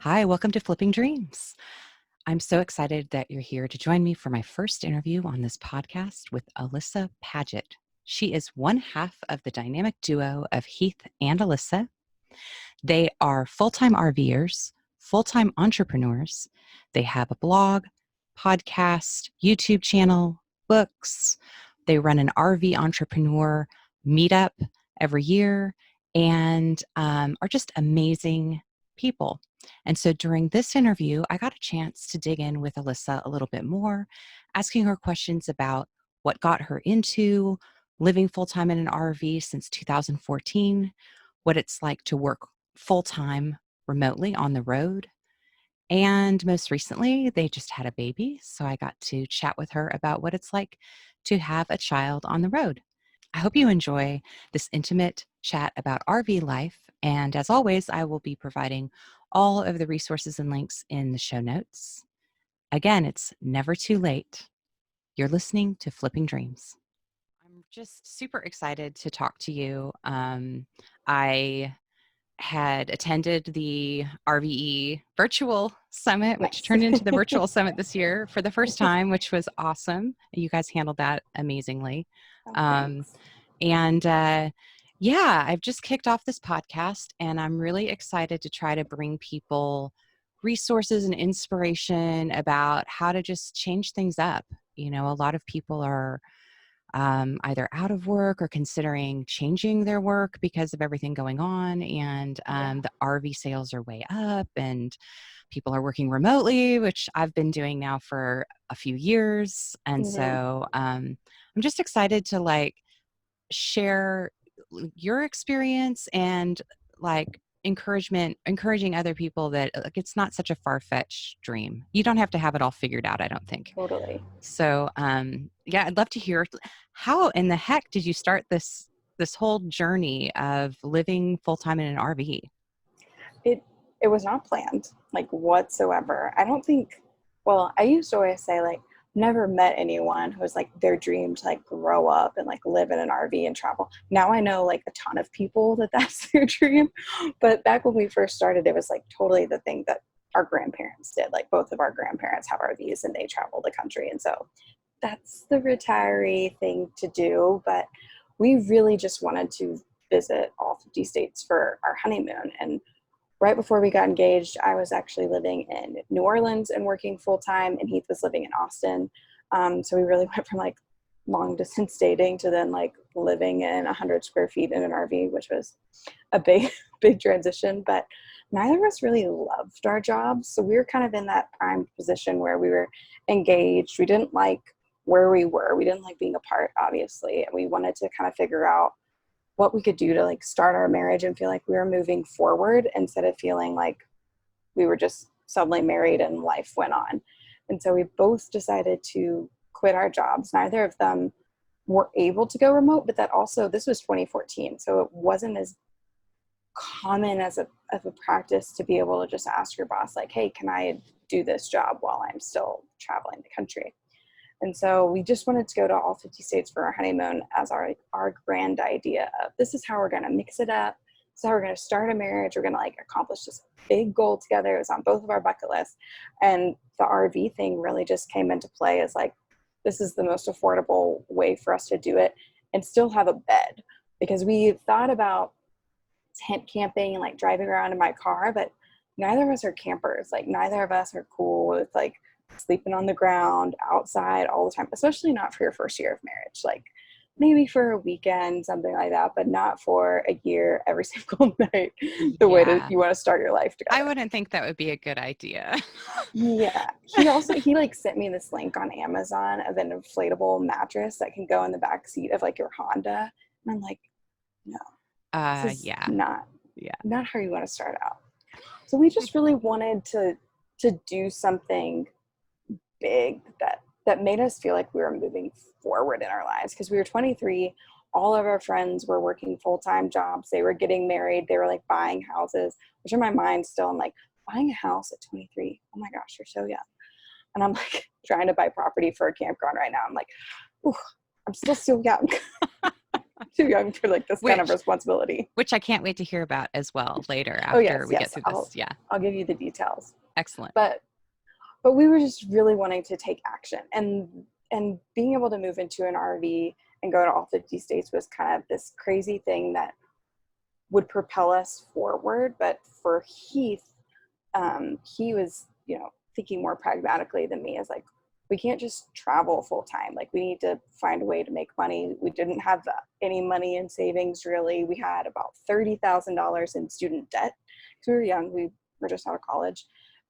Hi, welcome to Flipping Dreams. I'm so excited that you're here to join me for my first interview on this podcast with Alyssa Padgett. She is one half of the dynamic duo of Heath and Alyssa. They are full-time RVers, full-time entrepreneurs. They have a blog, podcast, YouTube channel, books. They run an RV entrepreneur meetup every year and are just amazing people. And so during this interview, I got a chance to dig in with Alyssa a little bit more, asking her questions about what got her into living full-time in an RV since 2014, what it's like to work full-time remotely on the road. And most recently, they just had a baby. So I got to chat with her about what it's like to have a child on the road. I hope you enjoy this intimate chat about RV life. And as always, I will be providing all of the resources and links in the show notes. Again, it's never too late. You're listening to Flipping Dreams. I'm just super excited to talk to you. I had attended the RVE virtual summit, which Nice. turned into the virtual summit this year for the first time, which was awesome. You guys handled that amazingly. Thanks. Yeah, I've just kicked off this podcast and I'm really excited to try to bring people resources and inspiration about how to just change things up. You know, a lot of people are either out of work or considering changing their work because of everything going on. And the RV sales are way up and people are working remotely, which I've been doing now for a few years. And so I'm just excited to share your experience and encouraging other people that it's not such a far-fetched dream. You don't have to have it all figured out, I don't think. Totally. So yeah, I'd love to hear how in the heck did you start this whole journey of living full-time in an RV? It was not planned, whatsoever. I don't think, well, I used to always say, never met anyone who was their dream to grow up and live in an RV and travel. Now I know a ton of people that that's their dream. But back when we first started, it was totally the thing that our grandparents did. Both of our grandparents have RVs and they travel the country. And so that's the retiree thing to do. But we really just wanted to visit all 50 states for our honeymoon. And right before we got engaged, I was actually living in New Orleans and working full time, and Heath was living in Austin. So we really went from long distance dating to then living in 100 square feet in an RV, which was a big transition. But neither of us really loved our jobs. So we were kind of in that prime position where we were engaged. We didn't like where we were. We didn't like being apart, obviously. And we wanted to kind of figure out what we could do to start our marriage and feel like we were moving forward instead of feeling like we were just suddenly married and life went on. And so we both decided to quit our jobs. Neither of them were able to go remote, but this was 2014. So it wasn't as common as a practice to be able to just ask your boss, hey, can I do this job while I'm still traveling the country? And so we just wanted to go to all 50 states for our honeymoon as our grand idea of this is how we're going to mix it up. This is how we're going to start a marriage. We're going to accomplish this big goal together. It was on both of our bucket lists. And the RV thing really just came into play as this is the most affordable way for us to do it and still have a bed, because we thought about tent camping and driving around in my car, but neither of us are campers. Neither of us are cool with sleeping on the ground outside all the time, especially not for your first year of marriage. Maybe for a weekend, something like that, but not for a year every single night, the way that you want to start your life together. I wouldn't think that would be a good idea. Yeah. He sent me this link on Amazon of an inflatable mattress that can go in the back seat of your Honda. And I'm like, no, this is not how you want to start out. So we just really wanted to do something big that made us feel like we were moving forward in our lives, because we were 23. All of our friends were working full-time jobs. They were getting married. They were buying houses, which in my mind still, I'm buying a house at 23. Oh my gosh, you're so young. And I'm trying to buy property for a campground right now. I'm ooh, I'm still young. too young for like this kind of which responsibility. which I can't wait to hear about as well later Oh yes, after we get yes. through I'll this. Yeah, I'll give you the details. excellent. But we were just really wanting to take action, and being able to move into an RV and go to all 50 states was kind of this crazy thing that would propel us forward. But for Heath, he was, thinking more pragmatically than me, as like, we can't just travel full time. Like, we need to find a way to make money. We didn't have any money in savings, really. We had about $30,000 in student debt because we were young. We were just out of college.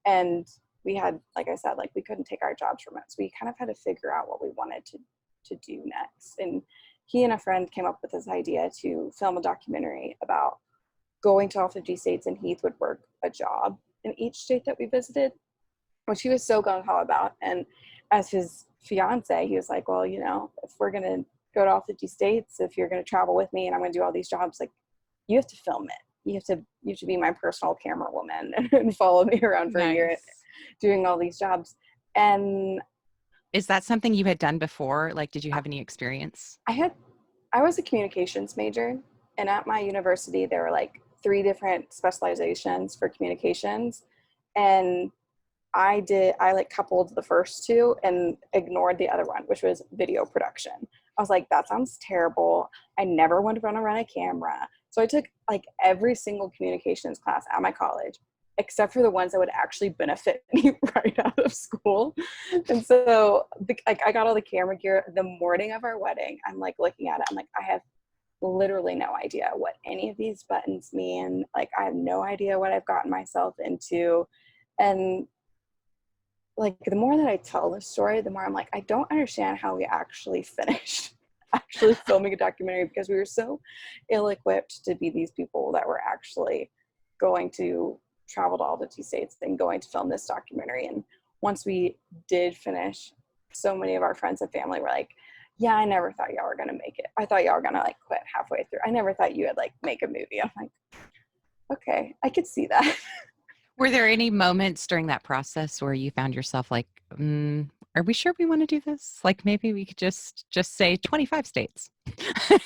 And we had, like I said, like, we couldn't take our jobs from it. So we kind of had to figure out what we wanted to do next. And he and a friend came up with this idea to film a documentary about going to all 50 states, and Heath would work a job in each state that we visited, which he was so gung-ho about. And as his fiance, he was like, well, if we're going to go to all 50 states, if you're going to travel with me and I'm going to do all these jobs, like, you have to film it. You have to be my personal camera woman and follow me around for a year doing all these jobs. And is that something you had done before? Like, did you have any experience? I was a communications major, and at my university, there were like 3 different specializations for communications. And I like coupled the first 2 and ignored the other one, which was video production. I was like, that sounds terrible. I never want to run around a camera. So I took like every single communications class at my college, except for the ones that would actually benefit me right out of school. And so I got all the camera gear the morning of our wedding. I'm like looking at it. I'm like, I have literally no idea what any of these buttons mean. Like, I have no idea what I've gotten myself into. And like, the more that I tell the story, the more I'm like, I don't understand how we actually finished actually filming a documentary, because we were so ill-equipped to be these people that were actually going to travel to all 50 states and going to film this documentary. And once we did finish, so many of our friends and family were like, yeah, I never thought y'all were gonna make it. I thought y'all were gonna like quit halfway through. I never thought you would like make a movie. I'm like, okay, I could see that. Were there any moments during that process where you found yourself like, are we sure we want to do this? Like, maybe we could just say 25 states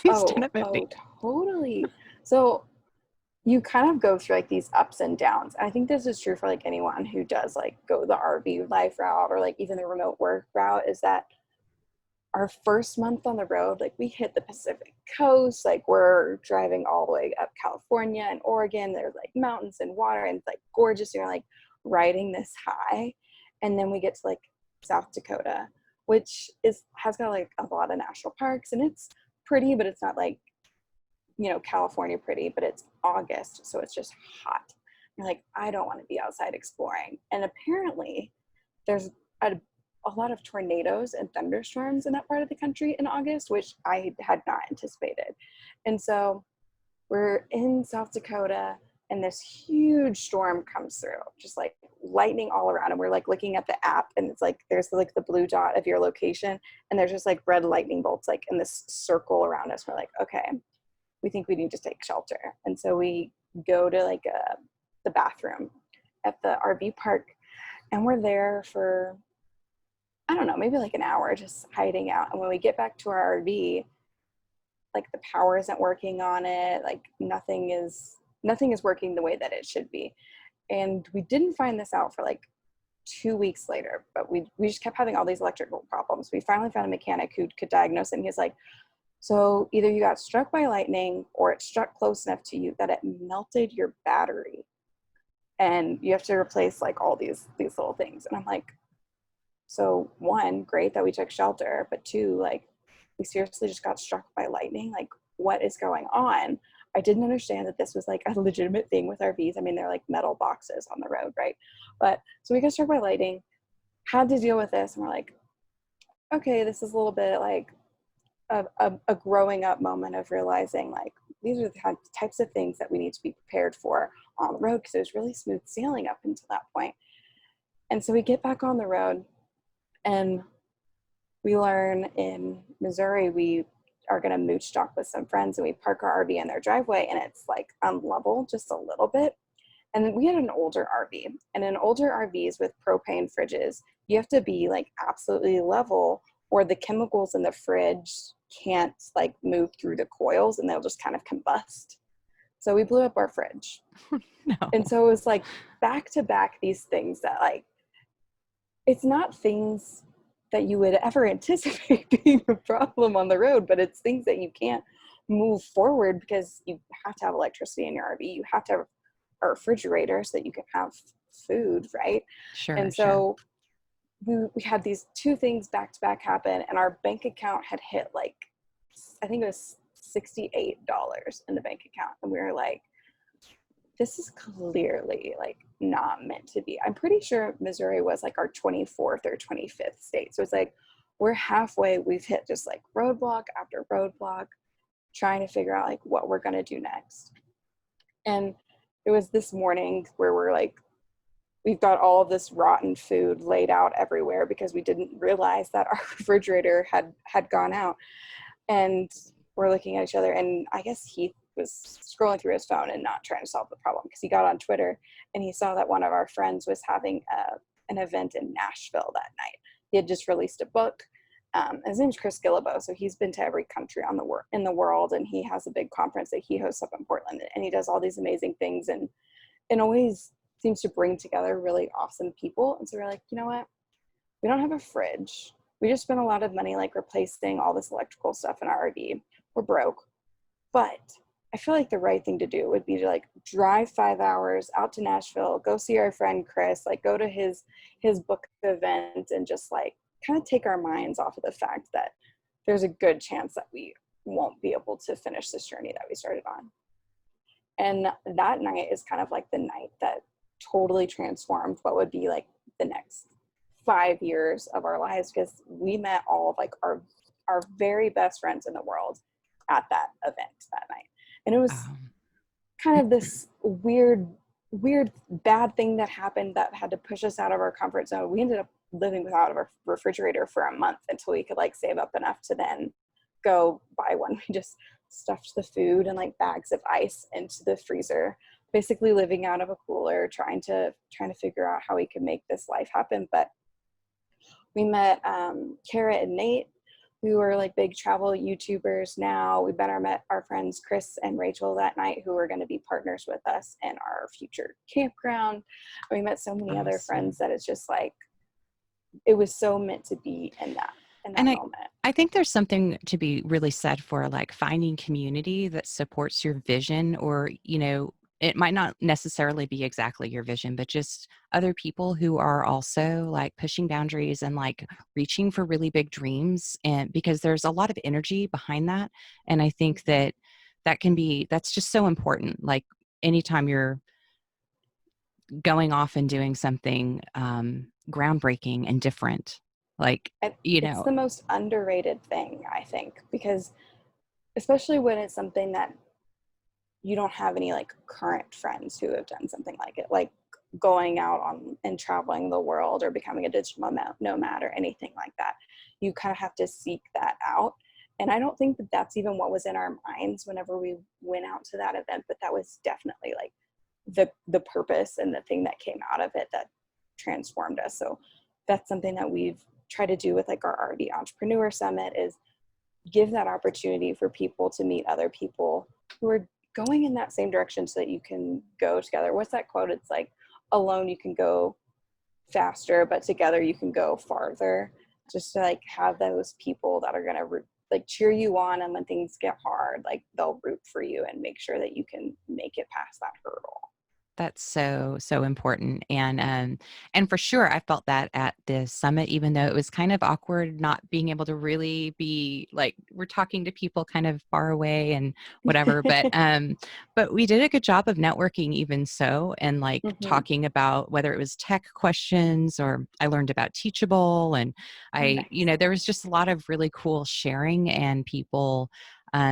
instead of 50. Totally. So you kind of go through like these ups and downs. And I think this is true for like anyone who does like go the RV life route, or like even the remote work route, is that our first month on the road, like, we hit the Pacific coast, like, we're driving all the way up California and Oregon. There's like mountains and water, and it's like gorgeous. You're like riding this high. And then we get to like South Dakota, which has got like a lot of national parks, and it's pretty, but it's not like, California pretty, but it's August, so it's just hot. You're like, I don't want to be outside exploring. And apparently there's a lot of tornadoes and thunderstorms in that part of the country in August, which I had not anticipated. And so we're in South Dakota, and this huge storm comes through, just like lightning all around. And we're like looking at the app, and it's like there's like the blue dot of your location, and there's just like red lightning bolts like in this circle around us. We're like, okay, we think we need to take shelter. And so we go to like the bathroom at the RV park, and we're there for, I don't know, maybe like an hour, just hiding out. And when we get back to our RV, like, the power isn't working on it. Like, nothing is working the way that it should be. And we didn't find this out for like 2 weeks later, but we just kept having all these electrical problems. We finally found a mechanic who could diagnose it. And he's like, so either you got struck by lightning, or it struck close enough to you that it melted your battery, and you have to replace like all these little things. And I'm like, so 1, great that we took shelter, but 2, like, we seriously just got struck by lightning. Like, what is going on? I didn't understand that this was like a legitimate thing with RVs. I mean, they're like metal boxes on the road, right? But so we got struck by lightning, had to deal with this, and we're like, okay, this is a little bit like a growing up moment of realizing like these are the types of things that we need to be prepared for on the road, because it was really smooth sailing up until that point. And so we get back on the road, and we learn in Missouri we are going to mooch dock with some friends, and we park our RV in their driveway, and it's like unlevel just a little bit. And then we had an older RV, and in older RVs with propane fridges, you have to be like absolutely level, or the chemicals in the fridge can't like move through the coils and they'll just kind of combust. So we blew up our fridge. No. And so it was like back to back these things that like, it's not things that you would ever anticipate being a problem on the road, but it's things that you can't move forward because you have to have electricity in your RV. You have to have a refrigerator so that you can have food, right? Sure, And sure. so we had these two things back to back happen, and our bank account had hit like, I think it was $68 in the bank account. And we were like, this is clearly like not meant to be. I'm pretty sure Missouri was like our 24th or 25th state. So it's like, we're halfway, we've hit just like roadblock after roadblock, trying to figure out like what we're going to do next. And it was this morning where we're like, we've got all of this rotten food laid out everywhere because we didn't realize that our refrigerator had gone out. And we're looking at each other, and I guess Heath was scrolling through his phone and not trying to solve the problem because he got on Twitter and he saw that one of our friends was having an event in Nashville that night. He had just released a book. His name's Chris Gillibo, so he's been to every country in the world, and he has a big conference that he hosts up in Portland, and he does all these amazing things and always seems to bring together really awesome people. And so we're like, you know what? We don't have a fridge. We just spent a lot of money like replacing all this electrical stuff in our RV. We're broke. But I feel like the right thing to do would be to like drive 5 hours out to Nashville, go see our friend Chris, like go to his book event, and just like kind of take our minds off of the fact that there's a good chance that we won't be able to finish this journey that we started on. And that night is kind of like the night that totally transformed what would be like the next 5 years of our lives, because we met all of like our very best friends in the world at that event that night. And it was Um, kind of this weird bad thing that happened that had to push us out of our comfort zone. We ended up living without our refrigerator for a month until we could like save up enough to then go buy one. We just stuffed the food and like bags of ice into the freezer, basically living out of a cooler, trying to figure out how we could make this life happen. But we met Kara and Nate, who are like big travel YouTubers now. We met our friends Chris and Rachel that night, who are going to be partners with us in our future campground. We met so many other awesome. friends that it's just like, it was so meant to be in And that moment. I think there's something to be really said for like finding community that supports your vision, or, you know, it might not necessarily be exactly your vision, but just other people who are also like pushing boundaries and like reaching for really big dreams. And because there's a lot of energy behind that. And I think that that's just so important. Like anytime you're going off and doing something groundbreaking and different, like, you It's know, the most underrated thing, I think, because especially when it's something that you don't have any like current friends who have done something like it, like going out on and traveling the world or becoming a digital nomad or anything like that. You kind of have to seek that out. And I don't think that that's even what was in our minds whenever we went out to that event, but that was definitely like the purpose and the thing that came out of it that transformed us. So that's something that we've tried to do with like our RV Entrepreneur Summit, is give that opportunity for people to meet other people who are going in that same direction so that you can go together. What's that quote? It's like, alone you can go faster, but together you can go farther. Just to like have those people that are going to like cheer you on, and when things get hard, like they'll root for you and make sure that you can make it past that hurdle. that's so, so important. And for sure I felt that at the summit, even though it was kind of awkward not being able to really be like, we're talking to people kind of far away and whatever, but we did a good job of networking even so, and like Mm-hmm. talking about whether it was tech questions, or I learned about Teachable, and you Nice. know, there was just a lot of really cool sharing, and people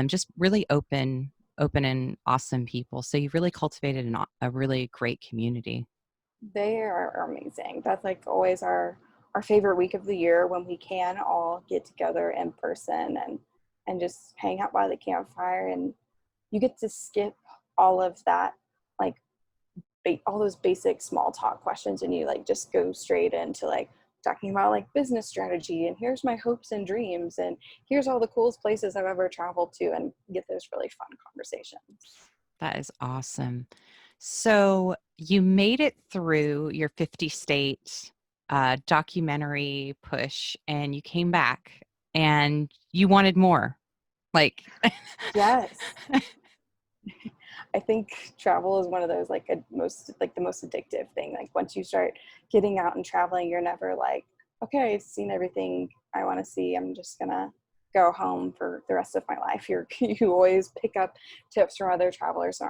just really open and awesome people. So you've really cultivated a really great community. They are amazing. That's like always our favorite week of the year, when we can all get together in person and just hang out by the campfire, and you get to skip all of that, like all those basic small talk questions, and you like just go straight into like talking about like business strategy and here's my hopes and dreams and here's all the coolest places I've ever traveled to, and get those really fun conversations. That is awesome. So you made it through your 50 state documentary push and you came back and you wanted more. Like, Yes. I think travel is one of those like the most addictive thing. Like once you start getting out and traveling, you're never like, okay, I've seen everything I want to see. I'm just gonna go home for the rest of my life. You always pick up tips from other travelers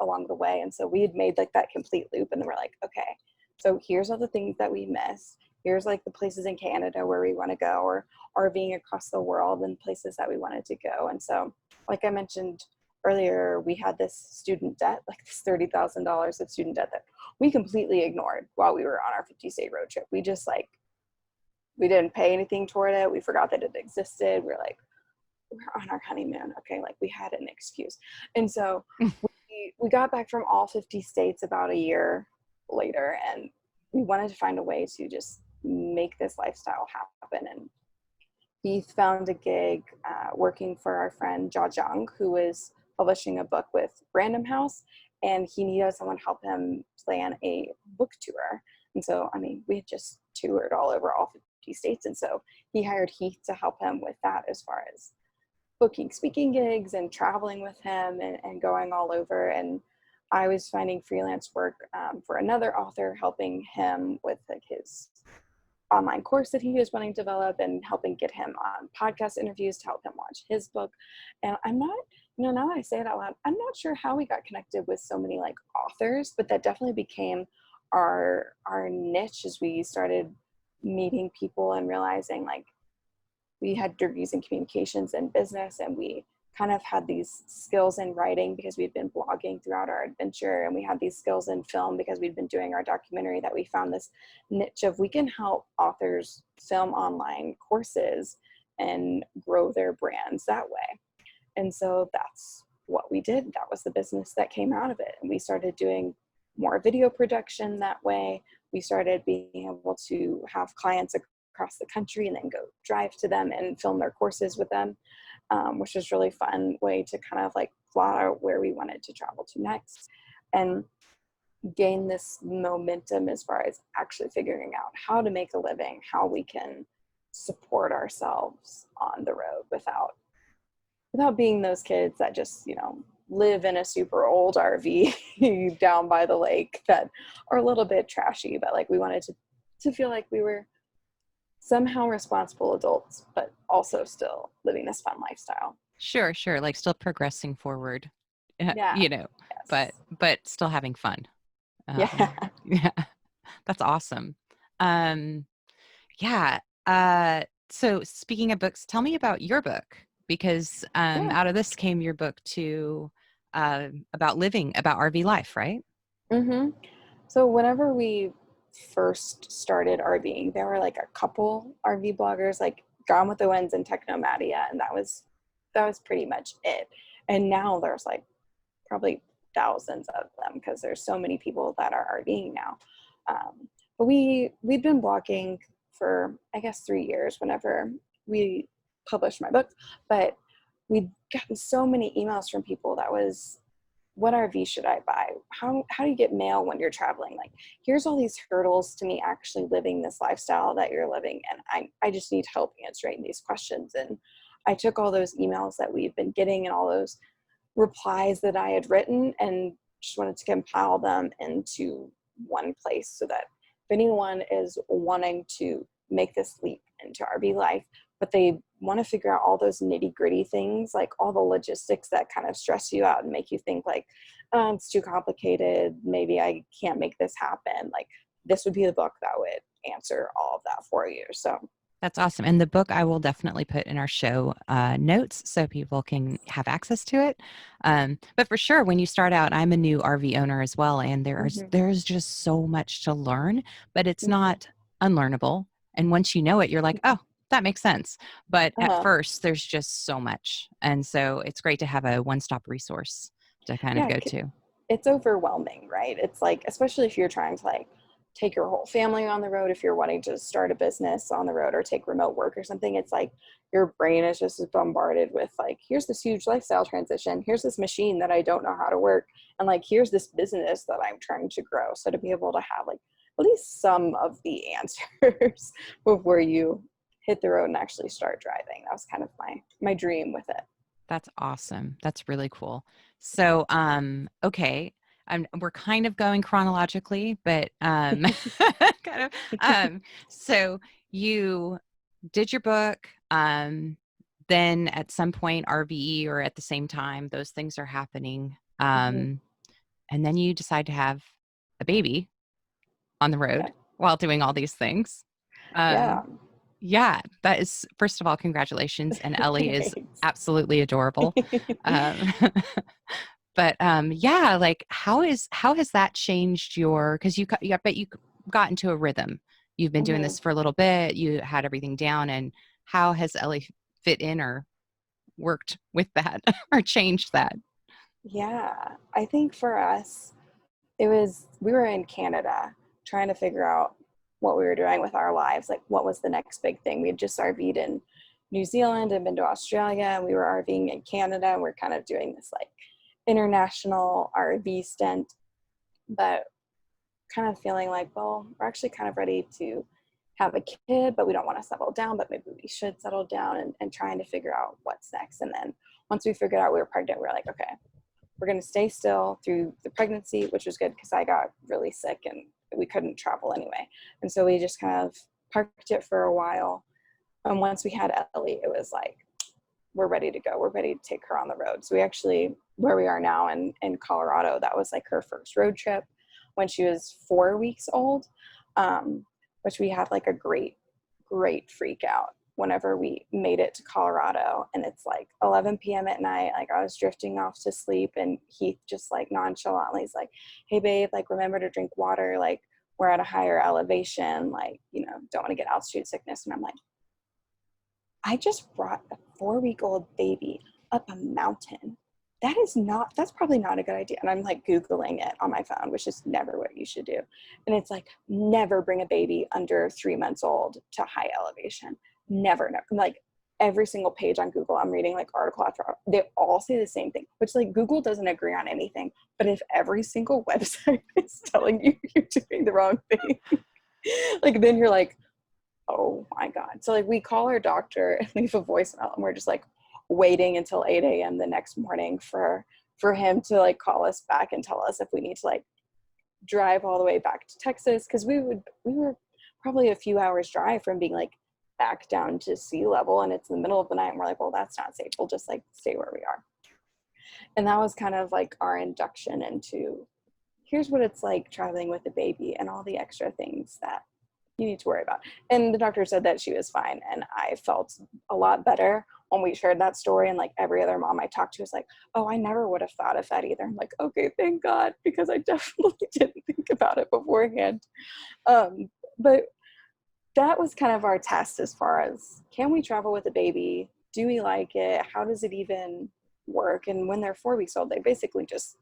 along the way. And so we had made like that complete loop, and then we're like, okay, so here's all the things that we missed. Here's like the places in Canada where we want to go, or RVing across the world and places that we wanted to go. And so, like I mentioned earlier, we had this student debt, like this $30,000 of student debt that we completely ignored while we were on our 50-state road trip. We just like, we didn't pay anything toward it. We forgot that it existed. We're like, we're on our honeymoon. Okay, like we had an excuse. And so we got back from all 50 states about a year later, and we wanted to find a way to just make this lifestyle happen. And Heath found a gig working for our friend Jia Zhang, who was publishing a book with Random House, and he needed someone to help him plan a book tour. And so, I mean, we had just toured all over all 50 states. And so he hired Heath to help him with that, as far as booking speaking gigs and traveling with him and going all over. And I was finding freelance work for another author, helping him with like his online course that he was wanting to develop, and helping get him on podcast interviews to help him launch his book. And I'm not, now that I say it out loud, I'm not sure how we got connected with so many like authors, but that definitely became our niche as we started meeting people and realizing like we had degrees in communications and business, and we kind of had these skills in writing because we'd been blogging throughout our adventure, and we had these skills in film because we'd been doing our documentary, that we found this niche of we can help authors film online courses and grow their brands that way. And so that's what we did. That was the business that came out of it. And we started doing more video production that way. We started being able to have clients across the country and then go drive to them and film their courses with them, which was really fun way to kind of like plot out where we wanted to travel to next, and gain this momentum as far as actually figuring out how to make a living, how we can support ourselves on the road without being those kids that just, live in a super old RV down by the lake that are a little bit trashy, but like we wanted to feel like we were somehow responsible adults, but also still living this fun lifestyle. sure, like still progressing forward, Yeah. but Yes. still having fun. Yeah. Yeah, that's awesome. Um, yeah. So speaking of books, tell me about your book, because Yeah. out of this came your book about living, about RV life, right? Mm-hmm. So whenever we first started RVing, there were like a couple RV bloggers, like Gone with the Winds and Technomadia, and that was pretty much it. And now there's like probably thousands of them because there's so many people that are RVing now. But we'd been blogging for I guess 3 years whenever we published my book, but we'd gotten so many emails from people that was, what RV should I buy? How do you get mail when you're traveling? Like, here's all these hurdles to me actually living this lifestyle that you're living, and I just need help answering these questions. And I took all those emails that we've been getting and all those replies that I had written, and just wanted to compile them into one place so that if anyone is wanting to make this leap into RV life, but they want to figure out all those nitty gritty things, like all the logistics that kind of stress you out and make you think like, oh, it's too complicated, maybe I can't make this happen. Like, this would be the book that would answer all of that for you. So That's awesome. And the book I will definitely put in our show notes so people can have access to it. But for sure, when you start out, I'm a new RV owner as well, and mm-hmm, there's just so much to learn, but it's mm-hmm, not unlearnable. And once you know it, you're like, oh, that makes sense. But at uh-huh. first, there's just so much, and so it's great to have a one-stop resource to kind of Yeah, go to. it's overwhelming, right? It's like, especially if you're trying to like take your whole family on the road if you're wanting to start a business on the road or take remote work or something. It's like your brain is just bombarded with like, here's this huge lifestyle transition, here's this machine that I don't know how to work, and like here's this business that I'm trying to grow. So to be able to have like at least some of the answers before you hit the road and actually start driving, that was kind of my dream with it. That's awesome. That's really cool. So, okay, we're kind of going chronologically, but kind of. So you did your book. Then at some point, RVE or at the same time, those things are happening. Mm-hmm. And then you decide to have a baby on the Yeah. road while doing all these things. Yeah. Um, yeah, that is, first of all, congratulations. And Ellie is Thanks. absolutely adorable. Um, but yeah, like how has that changed your, because I bet you got into a rhythm. You've been doing Mm-hmm. this for a little bit, you had everything down, and how has Ellie fit in or worked with that or changed that? Yeah, I think for us, it was, we were in Canada trying to figure out what we were doing with our lives. Like, what was the next big thing? We had just RV'd in New Zealand and been to Australia, and we were RVing in Canada. And we're kind of doing this like international RV stint, but kind of feeling like, well, we're actually kind of ready to have a kid, but we don't want to settle down, but maybe we should settle down, and trying to figure out what's next. And then once we figured out we were pregnant, we were like, okay, we're going to stay still through the pregnancy, which was good because I got really sick and we couldn't travel anyway. And so we just kind of parked it for a while. And once we had Ellie, it was like, we're ready to go. We're ready to take her on the road. So we actually, where we are now in Colorado, that was like her first road trip when she was 4 weeks old, which we had like a great freak out whenever we made it to Colorado. And it's like 11 p.m. at night. Like, I was drifting off to sleep, and Heath just like nonchalantly is like, hey babe, like remember to drink water. Like, we're at a higher elevation. Like, don't want to get altitude sickness. And I'm like, I just brought a 4-week-old baby up a mountain. That's probably not a good idea. And I'm like Googling it on my phone, which is never what you should do. And it's like, never bring a baby under 3 months old to high elevation. Never. Like, every single page on Google, I'm reading like article after article, they all say the same thing, which like Google doesn't agree on anything. But if every single website is telling you you're doing the wrong thing, like then you're like, oh my God. So like we call our doctor and leave a voicemail, and we're just like waiting until 8 a.m. the next morning for him to like call us back and tell us if we need to like drive all the way back to Texas. Cause we were probably a few hours drive from being like back down to sea level, and it's in the middle of the night, and we're like, well, that's not safe. We'll just like stay where we are. And that was kind of like our induction into, here's what it's like traveling with a baby and all the extra things that you need to worry about. And the doctor said that she was fine. And I felt a lot better when we shared that story. And like every other mom I talked to was like, oh, I never would have thought of that either. I'm like, okay, thank God, because I definitely didn't think about it beforehand. But that was kind of our test as far as, can we travel with a baby? Do we like it? How does it even work? And when they're 4 weeks old, they basically just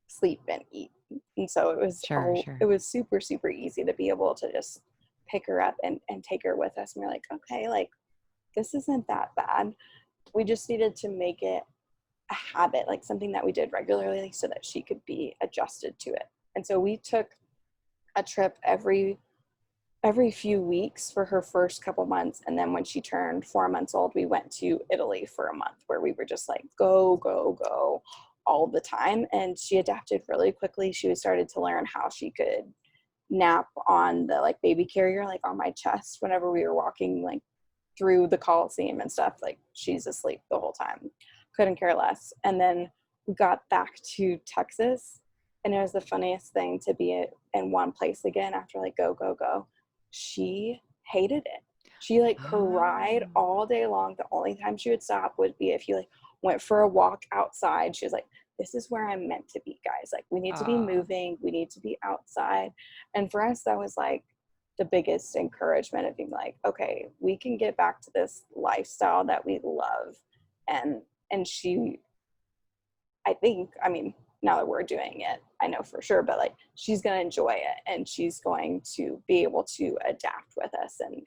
sleep and eat. And so Sure, it sure. was super, super easy to be able to just pick her up and take her with us. And we're like, okay, like this isn't that bad. We just needed to make it a habit, like something that we did regularly so that she could be adjusted to it. And so we took a trip every few weeks for her first couple months. And then when she turned 4 months old, we went to Italy for a month where we were just like, go, go, go all the time. And she adapted really quickly. She started to learn how she could nap on the like baby carrier, like on my chest whenever we were walking like through the Coliseum and stuff. Like, she's asleep the whole time. Couldn't care less. And then we got back to Texas, and it was the funniest thing to be in one place again after like go, go, go. She hated it. She like cried Oh, all day long. The only time she would stop would be if you like went for a walk outside. She was like, this is where I'm meant to be, guys. Like, we need to be oh, moving. We need to be outside. And for us, that was like the biggest encouragement of being like, okay, we can get back to this lifestyle that we love. And she, I think, I mean, now that we're doing it, I know for sure, but like she's going to enjoy it and she's going to be able to adapt with us and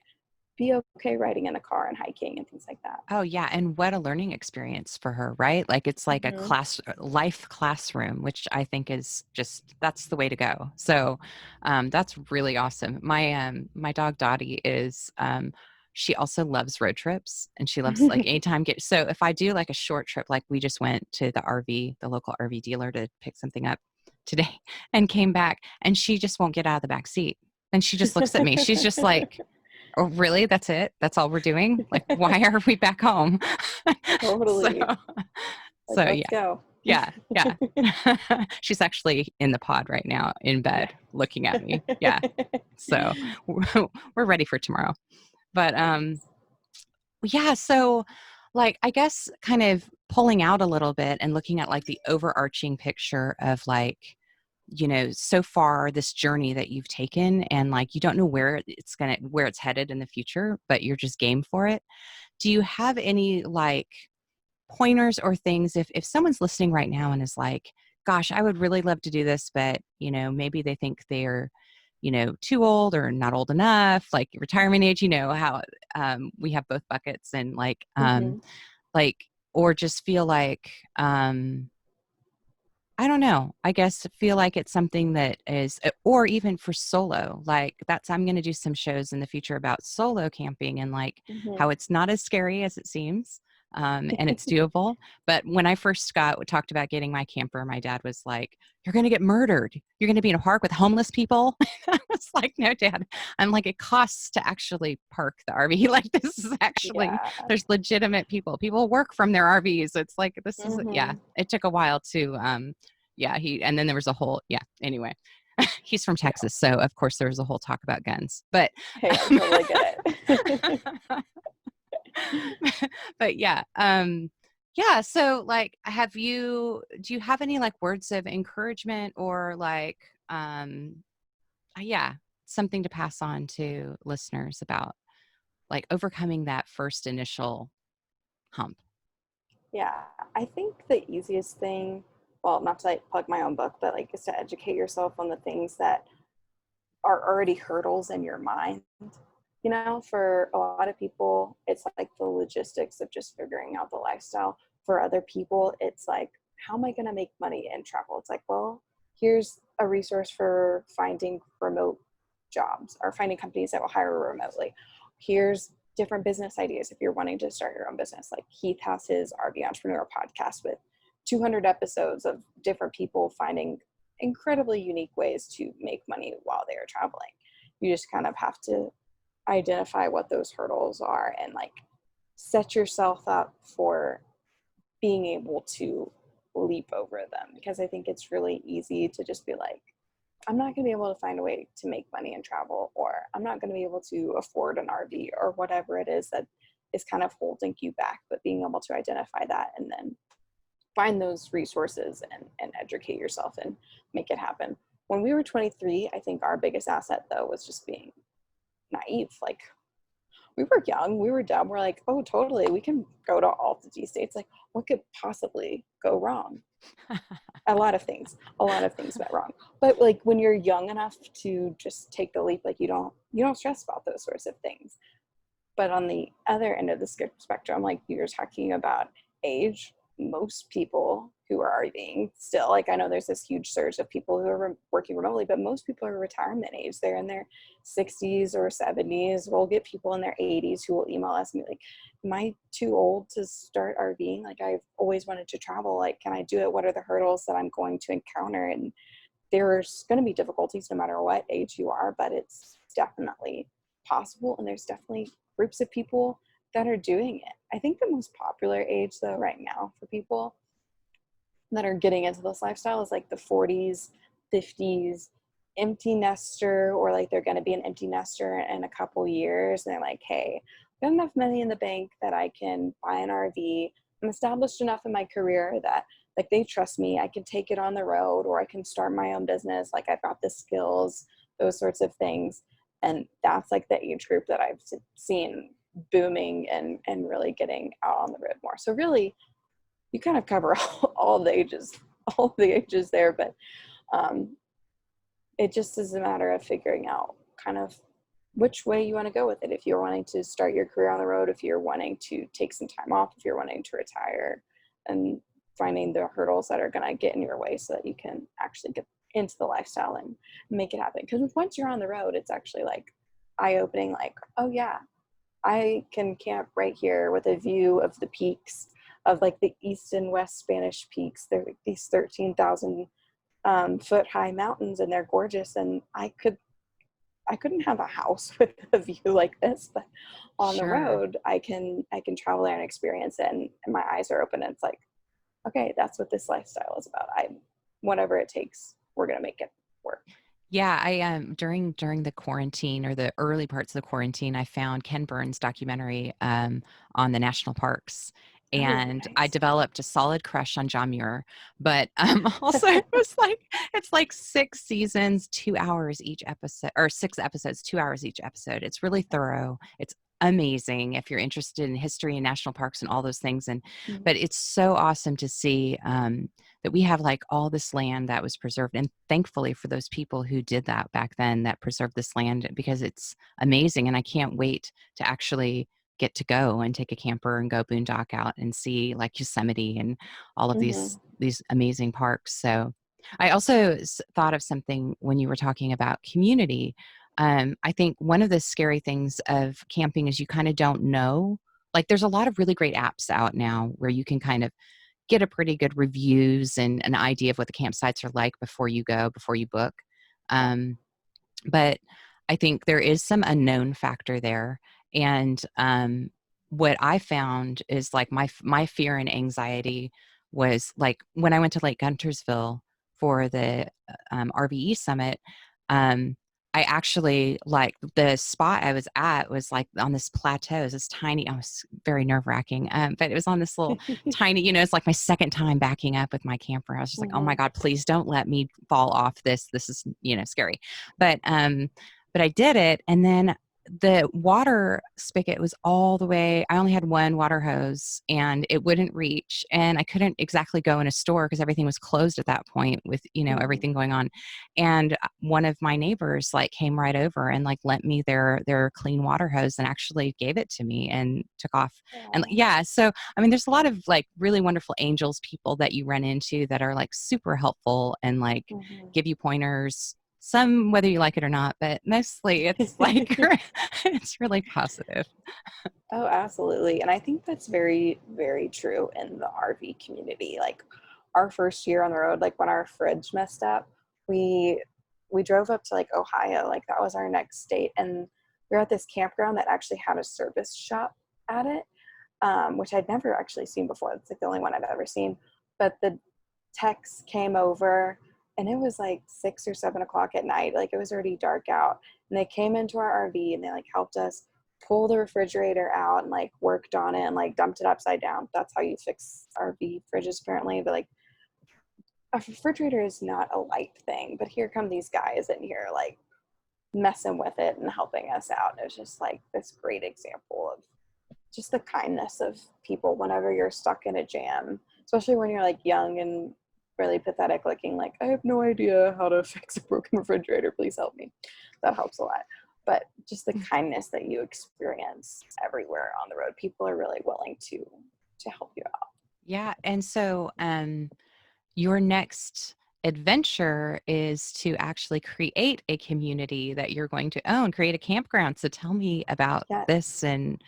be okay riding in the car and hiking and things like that. Oh yeah, and what a learning experience for her, right? Like it's like a Mm-hmm. life classroom, which I think is just that's the way to go. So that's really awesome. My dog Dottie is she also loves road trips and she loves like anytime get so if I do like a short trip, like we just went to the local RV dealer to pick something up today and came back and she just won't get out of the back seat. And she just looks at me. She's just like, oh, really? That's it? That's all we're doing? Like, why are we back home? so, Totally. Like, so let's yeah, go. yeah, yeah. She's actually in the pod right now in Yeah. bed looking at me. Yeah. So we're ready for tomorrow. But Nice. yeah, so like I guess kind of pulling out a little bit and looking at like the overarching picture of like so far this journey that you've taken and like you don't know where it's headed in the future, but you're just game for it. Do you have any like pointers or things if someone's listening right now and is like, gosh, I would really love to do this, but maybe they think they're too old or not old enough, like retirement age, how we have both buckets and Mm-hmm. like or just feel like I don't know. I guess feel like it's something that is, or even for solo, like I'm going to do some shows in the future about solo camping and like Mm-hmm. how it's not as scary as it seems. And it's doable. But when I first talked about getting my camper, my dad was like, "You're going to get murdered. You're going to be in a park with homeless people." I was like, "No, Dad." I'm like, "It costs to actually park the RV. Like this is actually Yeah. there's legitimate people. People work from their RVs. It's like this is yeah. Mm-hmm. It took a while to yeah, and then there was a whole yeah, anyway. He's from Yeah. Texas, so of course there was a whole talk about guns. But Hey, I totally get it. but yeah, yeah, so like do you have any like words of encouragement or like yeah, something to pass on to listeners about like overcoming that first initial hump? Yeah, I think the easiest thing, well, not to like plug my own book, but like is to educate yourself on the things that are already hurdles in your mind. For a lot of people, it's like the logistics of just figuring out the lifestyle. For other people, it's like, how am I going to make money and travel? It's like, well, here's a resource for finding remote jobs or finding companies that will hire remotely. Here's different business ideas if you're wanting to start your own business. Like Heath has his RV Entrepreneur podcast with 200 episodes of different people finding incredibly unique ways to make money while they are traveling. You just kind of have to identify what those hurdles are and like set yourself up for being able to leap over them, because I think it's really easy to just be like, I'm not going to be able to find a way to make money and travel, or I'm not going to be able to afford an RV, or whatever it is that is kind of holding you back. But being able to identify that and then find those resources and educate yourself and make it happen. When we were 23, I think our biggest asset though was just being naive. Like we were young, we were dumb. We're like, oh, totally, we can go to all 50 states. Like, what could possibly go wrong? A lot of things went wrong. But like when you're young enough to just take the leap, like you don't stress about those sorts of things. But on the other end of the spectrum, like you're talking about age, most people who are RVing still, like I know there's this huge surge of people who are working remotely, but most people are retirement age. They're in their 60s or 70s. We'll get people in their 80s who will email us and be like, am I too old to start RVing? Like I've always wanted to travel. Like, can I do it? What are the hurdles that I'm going to encounter? And there's going to be difficulties no matter what age you are, but it's definitely possible. And there's definitely groups of people that are doing it. I think the most popular age though right now for people that are getting into this lifestyle is like the 40s, 50s, empty nester, or like they're going to be an empty nester in a couple years. And they're like, hey, I've got enough money in the bank that I can buy an RV. I'm established enough in my career that like they trust me. I can take it on the road, or I can start my own business. Like I've got the skills, those sorts of things. And that's like the age group that I've seen booming and really getting out on the road more. So really, you kind of cover all the ages all of the ages there, but um, it just is a matter of figuring out kind of which way you want to go with it. If you're wanting to start your career on the road, if you're wanting to take some time off, if you're wanting to retire, and finding the hurdles that are going to get in your way so that you can actually get into the lifestyle and make it happen. Because once you're on the road, it's actually like eye-opening, like, oh yeah, I can camp right here with a view of the peaks of like the east and west Spanish peaks. They're these 13,000 foot high mountains, and they're gorgeous. And I couldn't have a house with a view like this, but on the Sure. road, I can travel there and experience it, and my eyes are open. And it's like, okay, that's what this lifestyle is about. Whatever it takes, we're gonna make it work. Yeah, I during the quarantine or the early parts of the quarantine, I found Ken Burns' documentary on the national parks, Oh, and I nice. developed a solid crush on John Muir. But also, it was like it's like 6 seasons, 2 hours each episode, or 6 episodes, 2 hours each episode. It's really thorough. It's amazing if you're interested in history and national parks and all those things. And Mhm. but it's so awesome to see. That we have like all this land that was preserved, and thankfully for those people who did that back then that preserved this land, because it's amazing, and I can't wait to actually get to go and take a camper and go boondock out and see like Yosemite and all of Mhm. these amazing parks. So I also thought of something when you were talking about community. I think one of the scary things of camping is you kind of don't know, like there's a lot of really great apps out now where you can kind of get a pretty good reviews and an idea of what the campsites are like before you go, before you book. Yeah. Um, but I think there is some unknown factor there. And what I found is like my fear and anxiety was like when I went to Lake Guntersville for the RVE summit. Um, I actually like the spot I was at was like on this plateau. It was this tiny. I was very nerve wracking, but it was on this little tiny. It's like my second time backing up with my camper. I was just like, oh my Mhm. god, please don't let me fall off this. This is scary. But but I did it, and then the water spigot was all the way. I only had one water hose, and it wouldn't reach, and I couldn't exactly go in a store because everything was closed at that point with Mhm. everything going on. And one of my neighbors like came right over and like lent me their clean water hose and actually gave it to me and took off. And Aw. yeah, so I mean, there's a lot of like really wonderful angels people that you run into that are like super helpful and like Mhm. give you pointers, some whether you like it or not, but mostly it's like it's really positive. Oh, absolutely. And I think that's very, very true in the RV community. Like our first year on the road, like when our fridge messed up, we we drove up to like Ohio, like that was our next state. And we were at this campground that actually had a service shop at it, which I'd never actually seen before. It's like the only one I've ever seen. But the techs came over, and it was like 6 or 7 o'clock at night. Like it was already dark out. And they came into our RV and they like helped us pull the refrigerator out and like worked on it and like dumped it upside down. That's how you fix RV fridges apparently. But like a refrigerator is not a light thing. But here come these guys in here like messing with it and helping us out. It was just like this great example of just the kindness of people whenever you're stuck in a jam, especially when you're like young and really pathetic looking, like, I have no idea how to fix a broken refrigerator. Please help me. That helps a lot. But just the kindness that you experience everywhere on the road, people are really willing to help you out. Yeah, and so your next adventure is to actually create a community that you're going to own, create a campground. So tell me about Yes. this, and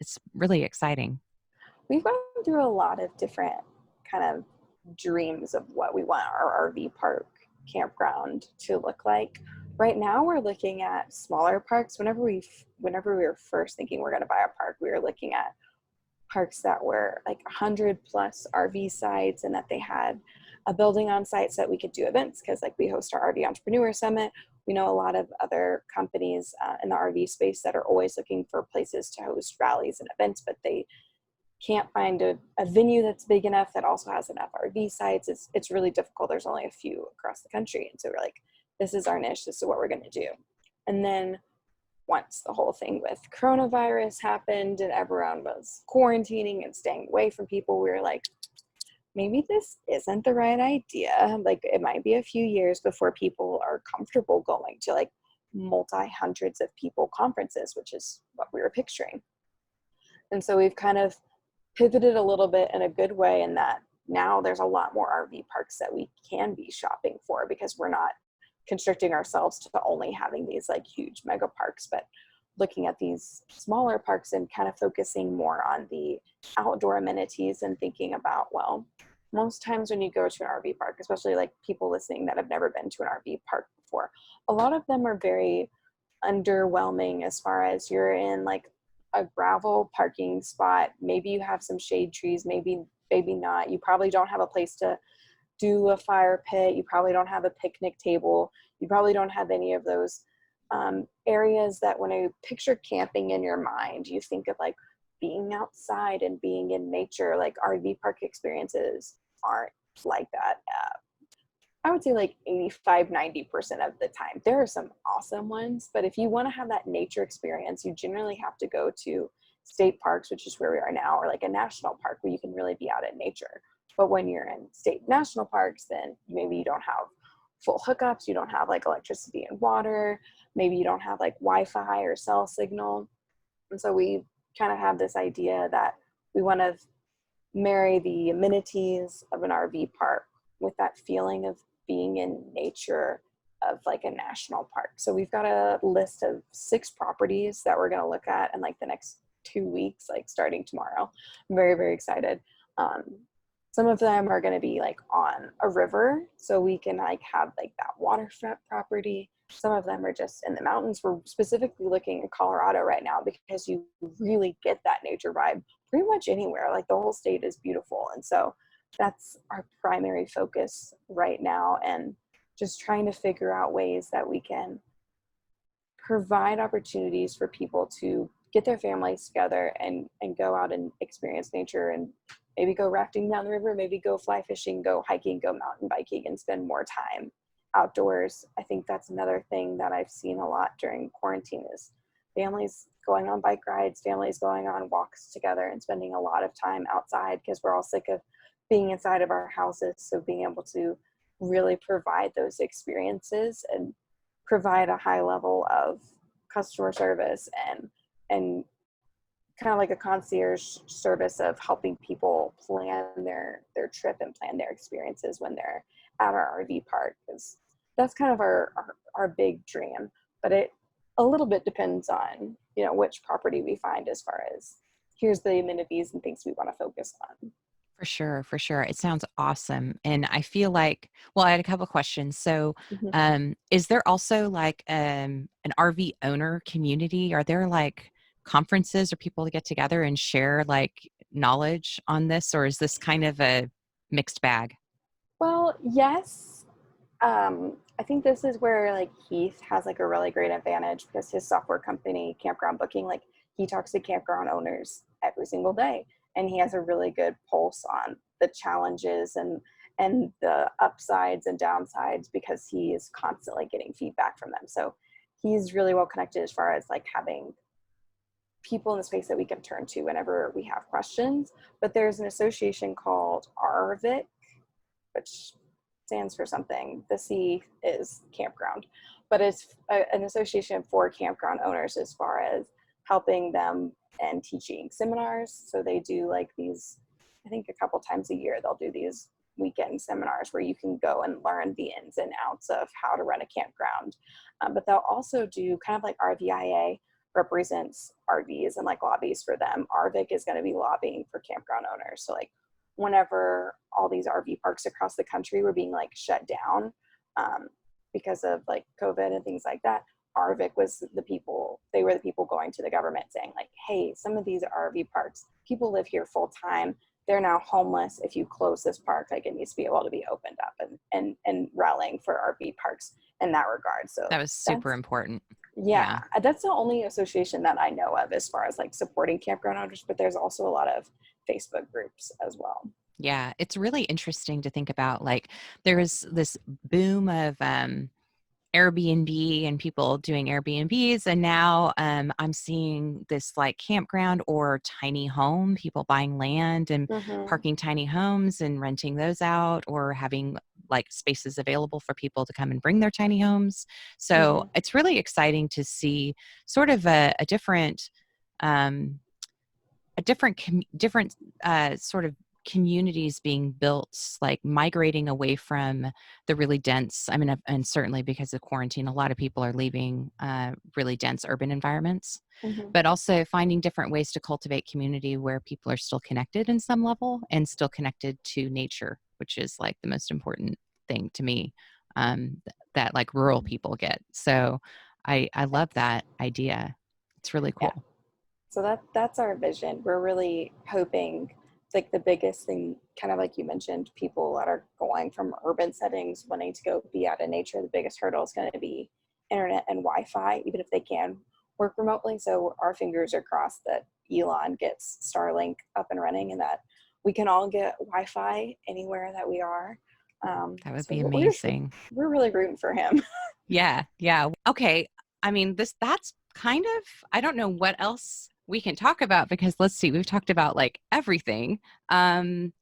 it's really exciting. We've gone through a lot of different kind of dreams of what we want our RV park campground to look like. Right now, we're looking at smaller parks. Whenever we were first thinking we're going to buy a park, we were looking at parks that were like 100 plus RV sites, and that they had a building on site so that we could do events, because like we host our RV Entrepreneur Summit. We know a lot of other companies in the RV space that are always looking for places to host rallies and events, but they can't find a venue that's big enough that also has enough RV sites. It's really difficult. There's only a few across the country. And so we're like, this is our niche. This is what we're going to do. And then once the whole thing with coronavirus happened and everyone was quarantining and staying away from people, we were like, maybe this isn't the right idea. Like it might be a few years before people are comfortable going to like multi hundreds of people conferences, which is what we were picturing. And so we've kind of pivoted a little bit in a good way in that now there's a lot more RV parks that we can be shopping for, because we're not constricting ourselves to only having these like huge mega parks, but looking at these smaller parks and kind of focusing more on the outdoor amenities and thinking about, well, most times when you go to an RV park, especially like people listening that have never been to an RV park before, a lot of them are very underwhelming as far as you're in like a gravel parking spot. Maybe you have some shade trees, maybe not. You probably don't have a place to do a fire pit. You probably don't have a picnic table. You probably don't have any of those areas that when you picture camping in your mind, you think of like being outside and being in nature. Like RV park experiences aren't like that. I would say like 85-90% of the time. There are some awesome ones, but if you want to have that nature experience, you generally have to go to state parks, which is where we are now, or like a national park where you can really be out in nature. But when you're in state national parks, then maybe you don't have full hookups, you don't have like electricity and water, maybe you don't have like Wi-Fi or cell signal. And so we kind of have this idea that we want to marry the amenities of an RV park with that feeling of being in nature of like a national park. So we've got a list of 6 properties that we're going to look at in like the next 2 weeks, like starting tomorrow. I'm very, very excited. Some of them are going to be like on a river, so we can like have like that waterfront property. Some of them are just in the mountains. We're specifically looking in Colorado right now because you really get that nature vibe pretty much anywhere. Like the whole state is beautiful. And so that's our primary focus right now, and just trying to figure out ways that we can provide opportunities for people to get their families together and go out and experience nature, and maybe go rafting down the river, maybe go fly fishing, go hiking, go mountain biking, and spend more time outdoors. I think that's another thing that I've seen a lot during quarantine is families going on bike rides, families going on walks together and spending a lot of time outside because we're all sick of being inside of our houses. So being able to really provide those experiences and provide a high level of customer service and kind of like a concierge service of helping people plan their trip and plan their experiences when they're at our RV park, because that's kind of our big dream. But it a little bit depends on, you know, which property we find as far as here's the amenities and things we want to focus on. For sure, for sure. It sounds awesome. And I feel like, well, I had a couple of questions. So, Mhm. is there also like an RV owner community? Are there like conferences or people to get together and share like knowledge on this, or is this kind of a mixed bag? Well, yes. I think this is where like Heath has like a really great advantage because his software company, Campground Booking, like he talks to campground owners every single day, and he has a really good pulse on the challenges and the upsides and downsides because he is constantly getting feedback from them. So he's really well connected as far as like having people in the space that we can turn to whenever we have questions. But there's an association called RVIC, which stands for something. The C is campground, but it's an association for campground owners as far as helping them and teaching seminars. So they do like these, I think a couple times a year, they'll do these weekend seminars where you can go and learn the ins and outs of how to run a campground. But they'll also do kind of like RVIA represents RVs and like lobbies for them. RVIC is going to be lobbying for campground owners. So like whenever all these RV parks across the country were being like shut down because of like COVID and things like that, RVIC was the people, they were the people going to the government saying like, hey, some of these RV parks, people live here full time. They're now homeless. If you close this park, like it needs to be able to be opened up, and rallying for RV parks in that regard. So That was super that's, important. yeah, Yeah. that's the only association that I know of as far as like supporting campground owners, but there's also a lot of Facebook groups as well. Yeah. It's really interesting to think about. Like, there was this boom of Airbnb and people doing Airbnbs. And now I'm seeing this like campground or tiny home, people buying land and Mm-hmm. parking tiny homes and renting those out, or having like spaces available for people to come and bring their tiny homes. So Mm-hmm. it's really exciting to see sort of um, different sort of communities being built, like migrating away from the really dense. I mean, and certainly because of quarantine, a lot of people are leaving really dense urban environments, Mm-hmm. but also finding different ways to cultivate community where people are still connected in some level and still connected to nature, which is like the most important thing to me, that like rural people get. So I love Yes. that idea. It's really Yeah. cool. So that's our vision. We're really hoping, like the biggest thing, kind of like you mentioned, people that are going from urban settings wanting to go be out in nature, the biggest hurdle is going to be internet and Wi-Fi, even if they can work remotely. So our fingers are crossed that Elon gets Starlink up and running and that we can all get Wi-Fi anywhere that we are. That would So be we're just amazing. we're really rooting for him. Yeah, yeah. Okay. I mean, that's kind of, I don't know what else we can talk about, because let's see, we've talked about like everything. Um,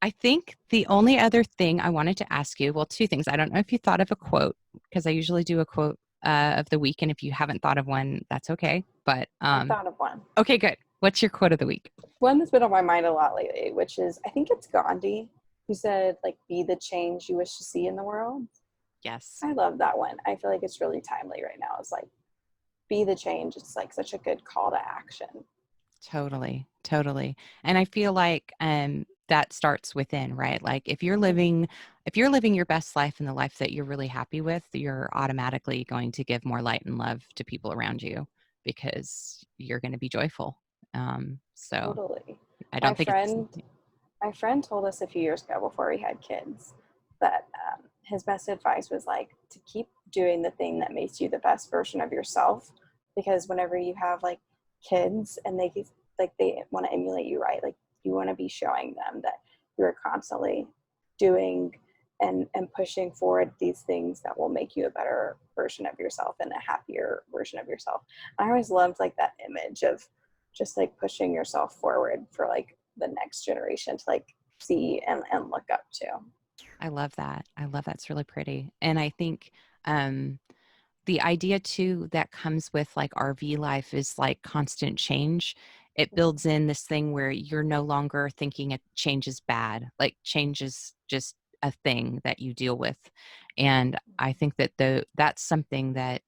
I think the only other thing I wanted to ask you, well, two things. I don't know if you thought of a quote, because I usually do a quote of the week, and if you haven't thought of one, that's okay. But I thought of one. okay, good. What's your quote of the week? One that's been on my mind a lot lately, which is I think it's Gandhi who said, like, be the change you wish to see in the world. Yes. I love that one. I feel like it's really timely right now. It's like, be the change. It's like such a good call to action. Totally, totally. And I feel like that starts within, right? Like if you're living your best life and the life that you're really happy with, you're automatically going to give more light and love to people around you because you're going to be joyful. So Totally. I My don't think it's friend, my friend told us a few years ago before we had kids that his best advice was like to keep doing the thing that makes you the best version of yourself. Because whenever you have like kids and they want to emulate you, right? Like you want to be showing them that you're constantly doing and pushing forward these things that will make you a better version of yourself and a happier version of yourself. I always loved like that image of just like pushing yourself forward for like the next generation to like see and look up to. I love that. I love that's really pretty. And I think um the idea too that comes with like RV life is like constant change. It builds in this thing where you're no longer thinking a change is bad. Like change is just a thing that you deal with. And I think that that's something that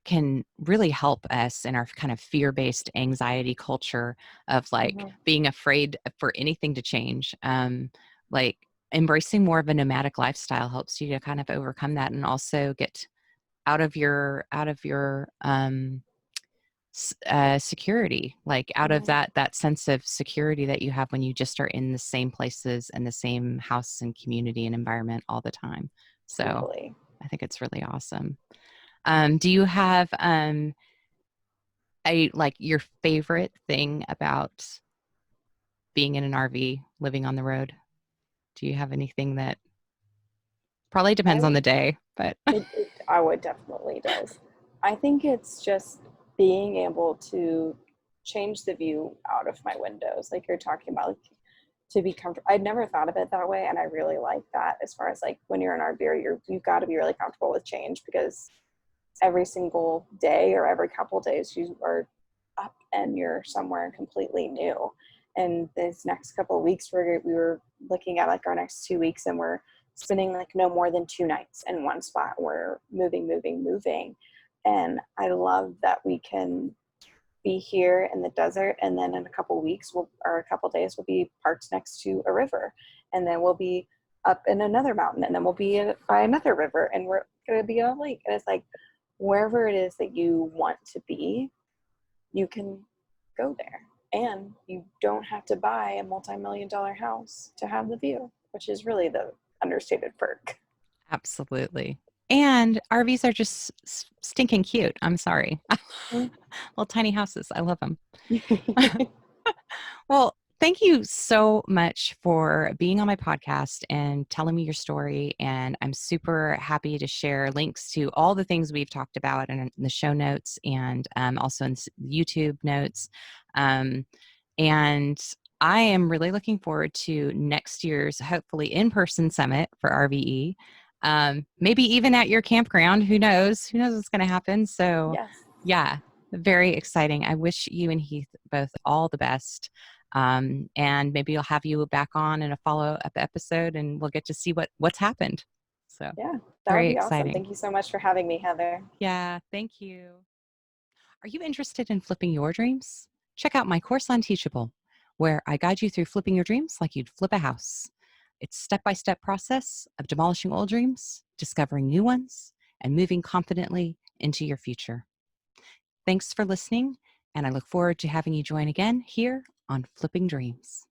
can really help us in our kind of fear-based anxiety culture of like Mm-hmm. being afraid for anything to change. Like embracing more of a nomadic lifestyle helps you to kind of overcome that and also get out of your security, like out of Mm-hmm. that sense of security that you have when you just are in the same places and the same house and community and environment all the time. So Totally. I think it's really awesome. Do you have a like your favorite thing about being in an RV, living on the road? Do you have anything that probably I depends on the day, but it I would definitely does. I think it's just being able to change the view out of my windows, like you're talking about, like, to be comfortable. I'd never thought of it that way, and I really like that. As far as like when you're in RV, you've got to be really comfortable with change because every single day or every couple days you are up and you're somewhere completely new. And these next couple of weeks we were looking at like our next 2 weeks and we're spending like no more than 2 nights in one spot. We're moving. And I love that we can be here in the desert and then in a couple of weeks or a couple of days we'll be parked next to a river and then we'll be up in another mountain and then we'll be by another river and we're going to be on a lake. And it's like wherever it is that you want to be, you can go there. And you don't have to buy a multi-million dollar house to have the view, which is really the understated perk. absolutely. And RVs are just stinking cute. I'm sorry. Little tiny houses. I love them. Well, thank you so much for being on my podcast and telling me your story. And I'm super happy to share links to all the things we've talked about in the show notes and also in YouTube notes. Um, and I am really looking forward to next year's, hopefully, in person summit for RVE. Maybe even at your campground. Who knows? Who knows what's going to happen? So, Yes. yeah, very exciting. I wish you and Heath both all the best. And maybe I'll have you back on in a follow-up episode and we'll get to see what's happened. So Yeah, that would very be awesome. exciting. Thank you so much for having me, Heather. Yeah, thank you. Are you interested in flipping your dreams? Check out my course on Teachable, where I guide you through flipping your dreams like you'd flip a house. It's step-by-step process of demolishing old dreams, discovering new ones, and moving confidently into your future. Thanks for listening, and I look forward to having you join again here on Flipping Dreams.